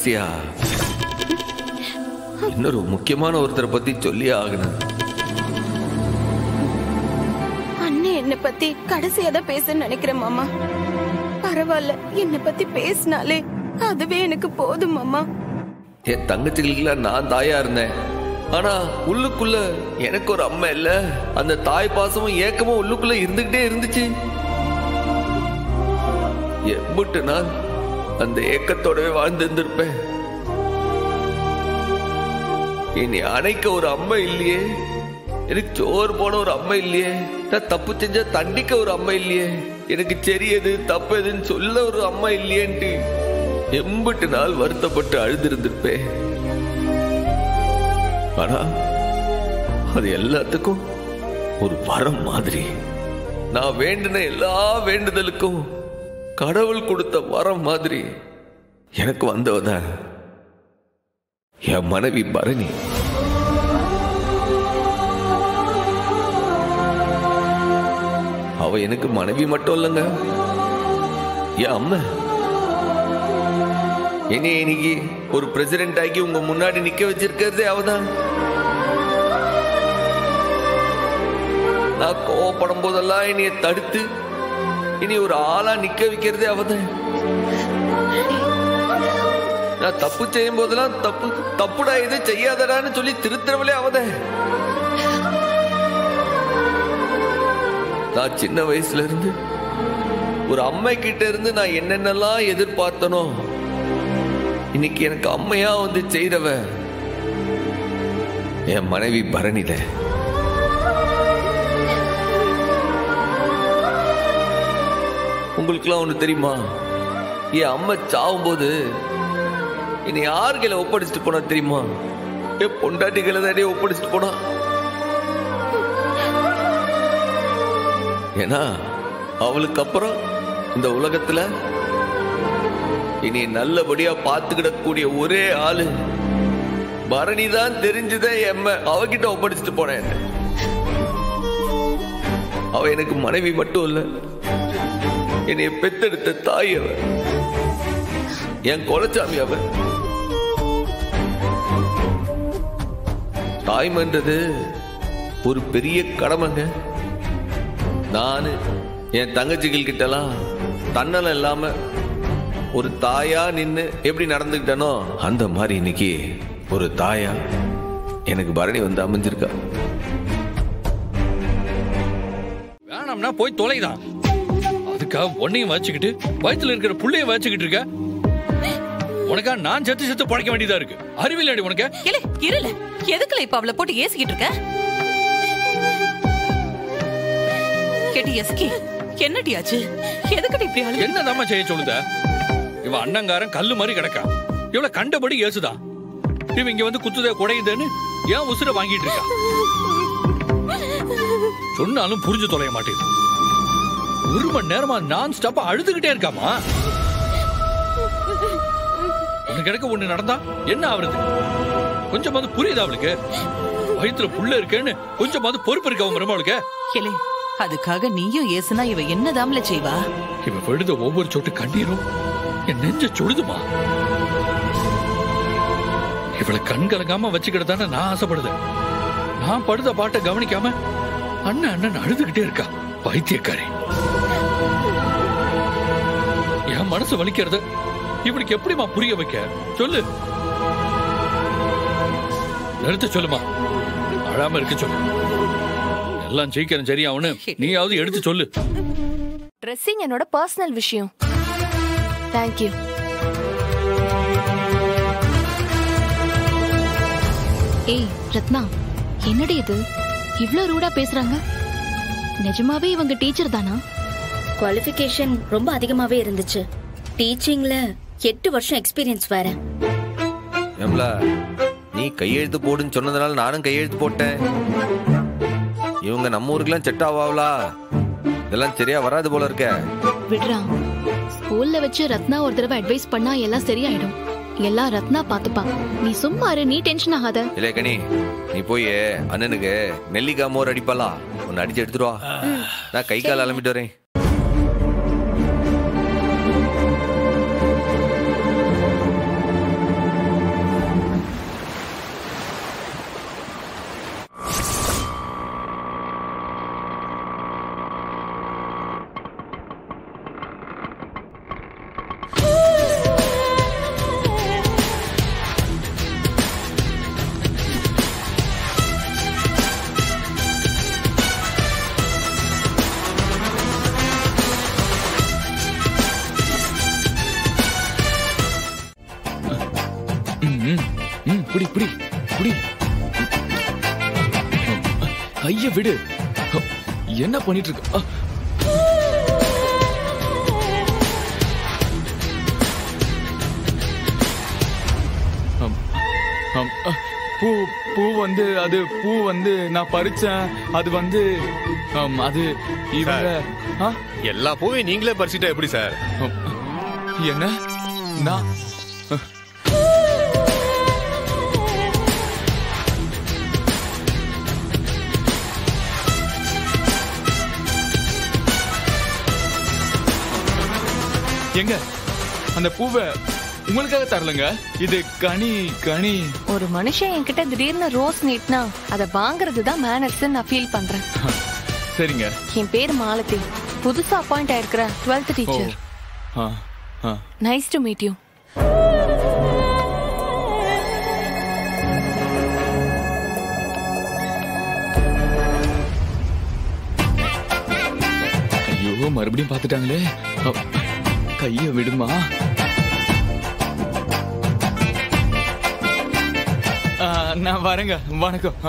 கடைசியா இன்னொரு முக்கியமான ஒருத்தரை பத்தி சொல்லி ஆகணும். அண்ணன் என்னை பத்தி கடைசியா தான் பேசன்னு நினைக்கிறேன் மாமா. பரவாயில்ல, என்னை பத்தி பேசினாலே அதுவே எனக்கு போதும் மாமா. என் தங்கச்சிகளுக்கெல்லாம் நான் தாயா இருந்தேன். ஆனா உள்ளுக்குள்ள எனக்கு ஒரு அம்மா இல்ல. அந்த தாய் பாசமும் ஏக்கமும் உள்ளுக்குள்ள இருந்துகிட்டே இருந்துச்சு. எம்பிட்டு நாள் அந்த ஏக்கத்தோடவே வாழ்ந்திருந்திருப்பேன். இனி அணைக்க ஒரு அம்மா இல்லையே, எனக்கு சோறு போன ஒரு அம்மா இல்லையே, நான் தப்பு செஞ்சா தண்டிக்க ஒரு அம்மா இல்லையே, எனக்கு சரி எது தப்பு எதுன்னு சொல்ல ஒரு அம்மா இல்லையேன்ட்டு எம்பிட்டு நாள் வருத்தப்பட்டு அழுதிருந்திருப்பேன். ஆனா அது எல்லாத்துக்கும் ஒரு வரம் மாதிரி. நான் வேண்டின எல்லா வேண்டுதலுக்கும் கடவுள் கொடுத்த வரம் மாதிரி எனக்கு வந்தவதான் என் மனைவி பரணி. அவ எனக்கு மனைவி மட்டும் இல்லைங்க, என் அம்மா. என்னைய இன்னைக்கு ஒரு பிரசிடென்ட் ஆகி உங்க முன்னாடி நிக்க வச்சிருக்கிறதே அவதான். நான் கோவப்படும் போதெல்லாம் என்னைய தடுத்து இனி ஒரு ஆளா நிக்க வைக்கிறதே அவதான். நான் தப்பு செய்யும் போதெல்லாம் தப்புடா இது செய்யாதடான்னு சொல்லி திருத்தவளே அவதான். நான் சின்ன வயசுல இருந்து ஒரு அம்மை கிட்ட இருந்து நான் என்னென்னலாம் எதிர்பார்த்தனோ இன்னைக்கு எனக்கு அம்மையா வந்து செய்தவ என் மனைவி பரணித. உங்களுக்குலாம் ஒண்ணு தெரியுமா? என் அம்மா சாவும் போது என்னை யார் கையில ஒப்படைச்சிட்டு போனா தெரியுமா? என் பொண்டாட்டி கையில தானே ஒப்படைச்சிட்டு போனா. ஏன்னா அவளுக்கு அப்புறம் இந்த உலகத்துல இனி நல்லபடியா பார்த்துக்கிடக்கூடிய ஒரே ஆளு பரணிதான் தெரிஞ்சதே அவகிட்ட ஒப்படைச்சிட்டு போனேன். அவ எனக்கு மனைவி மட்டும் இல்ல, என்னைய பெத்தெடுத்த தாய் அவ, என் குலச்சாமி அவ. தாய்மன்றது ஒரு பெரிய கடமைங்க. நானு என் தங்கச்சிகள் கிட்டலாம் தன்னலம் இல்லாம ஒரு தாயா நின்னு எப்படி நடந்துக்கிட்டனோ அந்த மாதிரி இன்னைக்கு ஒரு தாயா எனக்கு பரணி வந்து அமைஞ்சிருக்கா. வேணாம்னா போய் தொலைதான். அதுக்காக உன்னையும் வச்சுக்கிட்டு வயிற்றுல இருக்கிற புள்ளைய வச்சுக்கிட்டு இருக்க. உனக்கா நான் செத்து செத்து பழைக்க வேண்டியதா இருக்கு. அறிவியல் அடி உனக்கு. இல்ல இருல, எதுக்குல இப்ப அவளை போட்டு ஏசிக்கிட்டு இருக்க? கேட்டி எஸ்கி, என்னடியாச்சு? எதுக்கிட்ட இப்படி ஆளு? என்னதாம்மா செய்ய சொல்லுத? இவ அண்ணங்காரன் கல்லு மாதிரி கிடக்கா. இவள கண்டபடி ஏசுதான். இவ இங்க வந்து குத்துத குடையுதுன்னு ஏன் உசுர வாங்கிட்டு இருக்கா? சொன்னாலும் புரிஞ்சு தொலைய மாட்டேங்குது. ஒரு மணி நேரமா நான் ஸ்டாப்பா அழுதுகிட்டே இருக்காமா? உனக்கு கிடக்க ஒண்ணு நடந்தா என்ன ஆவறது? கொஞ்சமாவது புரியுதா அவளுக்கு? வயிற்றுல புள்ள இருக்கேன்னு கொஞ்சமாவது பொறுப்பு இருக்க அவன் அவளுக்கு. அதுக்காக நீயும் ஏசுனா இவ என்னதாம்ல செய்வா? இவ விழுத ஒவ்வொரு சொட்டு கண்ணீரும் என் நெஞ்ச சுடுதுமா. இவளை கண் கலங்காம வச்சுக்கிட்டதான நான் ஆசைப்படுதேன். நான் படுத பாட்டை கவனிக்காம அண்ணன் அழுதுகிட்டே இருக்கா. பைத்தியக்காரி. என் மனசு வலிக்கிறது இவளுக்கு எப்படிமா புரிய வைக்க? சொல்லு, நிறுத்த சொல்லுமா. அழாம இருக்க சொல்லு. எல்லாம் சீக்கிரம் சரியாவுன்னு நீயாவது எடுத்து சொல்லு. ட்ரெஸ்ஸிங் என்னோட பர்சனல் விஷயம். தேங்க்யூ. ஏய் ரத்னா, என்னடி இது இவ்ளோ ரூடா பேசுறாங்க? நிஜமாவே இவங்க டீச்சர் தானா? குவாலிஃபிகேஷன் ரொம்ப அதிகமாவே இருந்துச்சு. டீச்சிங்ல 8 வருஷம் எக்ஸ்பீரியன்ஸ் வேற. நீ கையெழுத்து போடுன்னு சொன்னதுனால நானும் கையெழுத்து போட்டேன். இவங்க நம்ம ஊருக்குலாம் செட் ஆவாங்களா? இதெல்லாம் சரியா வராது போல இருக்க. விடுறா, ஸ்கூல்ல வச்சு ரத்னா ஒரு தடவை அட்வைஸ் பண்ணா எல்லாம் சரியாயிடும். எல்லாம் ரத்னா பாத்துப்பா. நீ சும்மா இரு, நீ டென்ஷன் ஆகாத. இல்ல கனி, நீ போய் அண்ணனுக்கு நெல்லிக்காய் மோர் அடிப்பாளா, ஒன்னு அடிச்சு எடுத்துட்டு வா. நான் கை கால் அலம்பிட்டு வரேன். புடி புடி. கைய விடு. என்ன பண்ணிட்டு இருக்க? பூ பூ வந்து அது பூ வந்து நான் பறிச்சேன். அது வந்து அது இவங்க எல்லா பூவையும் நீங்களே பறிச்சிட்டா எப்படி சார்? என்ன நான் எங்க அந்த பூவை உங்களுக்காக தரலங்க. இது கனி கனி. ஒரு மனுஷன் என்கிட்ட திடீர்னு ரோஸ் நீட்னா அதை வாங்குறதுதான் மேனர்ஸ் நான் ஃபீல் பண்றேன். சரிங்க. என் பேர் மாலதி. புதுசா அப்பாயிண்ட் ஆயிருக்கிற 12th teacher. Nice to meet you. ஐயோ மறுபடியும் பாத்துட்டாங்களே. கைய விடுமா. நான் வரேங்க. வணக்கம்.